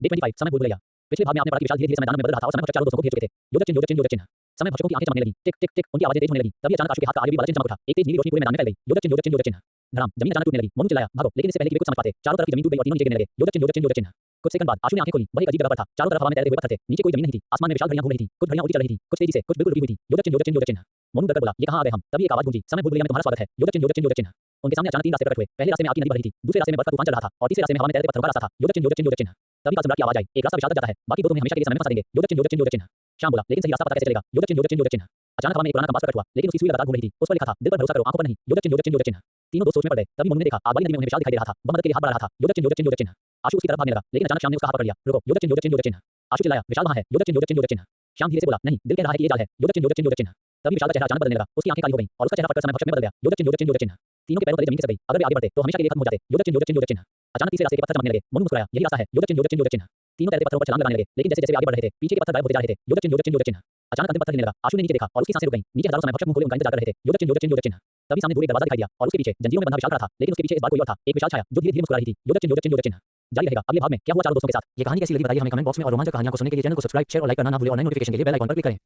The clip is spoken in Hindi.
डे 25 समय भूल भुलैया। पिछले भाग में आपने पढ़ा कि विशाल धीरे-धीरे समय दानव में बदल रहा था और समय भक्षक चारों दोस्तों को घेर चुके थे। योजक चिन्ह, योजक चिन्ह, योजक चिन्ह। समय भक्षकों की आंखें चमकने लगी। टिक टिक टिक उनकी आवाजें तेज होने लगी। तभी अचानक आशु के हाथ का आगे भी वाला चिन्ह चमक उठा। एक तेज नीली रोशनी पूरे मैदान में फैल गई। योजक चिन्ह, योजक चिन्ह, योजक चिन्ह। धड़ाम, जमीन अचानक टूटने लगी। मोनू चिल्लाया, भागो! लेकिन इससे पहले कि वे कुछ समझ पाते, चारों तरफ की जमीन टूट गई और तीनों नीचे गिरने लगे। योजक चिन्ह, योजक चिन्ह, योजक चिन्ह। कुछ सेकंड बाद आशु ने आंखें खोली। वह एक अजीब जगह पर था। चारों तरफ हवा में तैरते हुए पत्थर थे। नीचे कोई जमीन नहीं थी। आसमान में विशाल घड़ियां घूम रही थी। कुछ घड़ियां उल्टी चल रही थी, कुछ तेजी से, कुछ बिल्कुल रुकी हुई थी। योजक चिन्ह, योजक चिन्ह, योजक चिन्ह। मोनू डरकर बोला, ये कहां आ गए हम? तभी एक आवाज गूंजी, समय भूल भुलैया में तुम्हारा स्वागत है। योजक चिन्ह, योजक चिन्ह, योजक चिन्ह। उनके सामने अचानक तीन रास्ते प्रकट हुए। पहले रास्ते में आग की नदी बह रही थी, दूसरे रास्ते में बर्फ का तूफान चल रहा था और तीसरे रास्ते में हवा में तैरते पत्थरों का रास्ता था। योजक चिन्ह, योजक चिन्ह, योजक चिन्ह। तभी काल सम्राट की आवाज आई, एक रास्ता विशाल तक जाता है, बाकी दो तुम्हें हमेशा के लिए समय में फंसा देंगे। योजक चिन्ह, योजक चिन्ह, योजक चिन्ह। श्याम बोला, लेकिन सही रास्ता पता कैसे चलेगा? योजक चिन्ह, योजक चिन्ह, योजक चिन्ह। अचानक हवा में एक पुराना कंपास प्रकट हुआ, लेकिन उसकी सुई लगातार घूम रही थी। उस पर लिखा था, दिल पर भरोसा करो, आंखों पर नहीं। योजक चिन्ह, योजक चिन्ह, योजक चिन्ह। तीनों दोस्त सोच में पड़ गए। तभी मोनू ने देखा, आग वाली नदी में उन्हें विशाल दिखाई दे रहा था। वह मदद के लिए हाथ बढ़ा रहा था। योजक चिन्ह, योजक चिन्ह, योजक चिन्ह। आशु उसकी तरफ भागने लगा, लेकिन अचानक श्याम ने उसका हाथ पकड़ लिया। रुको! योजक चिन्ह, योजक चिन्ह, योजक चिन्ह। आशु चिल्लाया, विशाल वहां है। योजक चिन्ह, योजक चिन्ह, योजक चिन्ह। श्याम धीरे से बोला, नहीं, दिल कह रहा है कि ये जाल है। योजक चिन्ह, योजक चिन्ह, योजक चिन्ह। तभी विशाल का चेहरा अचानक बदलने लगा। उसकी आंखें काली हो गईं और उसका चेहरा फटकर समय भक्षक में बदल गया। योजक चिन्ह, योजक चिन्ह, योजक चिन्ह। तीनों के पैरों तले जमीन खिसक गई। अगर वे आगे बढ़ते तो हमेशा के लिए खत्म हो जाते। योजक चिन्ह, योजक चिन्ह, योजक चिन्ह। अचानक तीसरे रास्ते के पत्थर चमकने लगे। मोनू मुस्कुराया, यही रास्ता है। योजक चिन्ह, योजक चिन्ह, योजक चिन्ह। तीनों तैरते पत्थरों पर छलांग लगाने लगे, लेकिन जैसे जैसे वे आगे बढ़ रहे थे, पीछे के पत्थर गायब होते जा रहे थे। योजक चिन्ह, योजक चिन्ह, योजक चिन्ह। अचानक अंतिम पत्थर हिलने लगा। आशु ने नीचे देखा और उसकी सांसें रुक गईं। नीचे हजारों समय भक्षक मुंह खोले उनका इंतजार कर रहे थे। योजक चिन्ह, योजक चिन्ह, योजक चिन्ह। तभी सामने दूर एक दरवाजा दिखाई दिया और उसके पीछे जंजीरों में बंधा विशाल खड़ा था, लेकिन उसके पीछे इस बार कोई और था, एक विशाल छाया जो धीरे-धीरे मुस्कुरा रही थी। योजक चिन्ह, योजक चिन्ह, योजक चिन्ह। जारी रहेगा अगले भाग में क्या हुआ चारों दोस्तों के साथ। ये कहानी कैसी लगी बताइए हमें कमेंट बॉक्स में और रोमांचक कहानियों को सुनने के लिए चैनल को सब्सक्राइब, शेयर और लाइक करना ना भूलें और नए नोटिफिकेशन के लिए बेल आइकन पर क्लिक करें।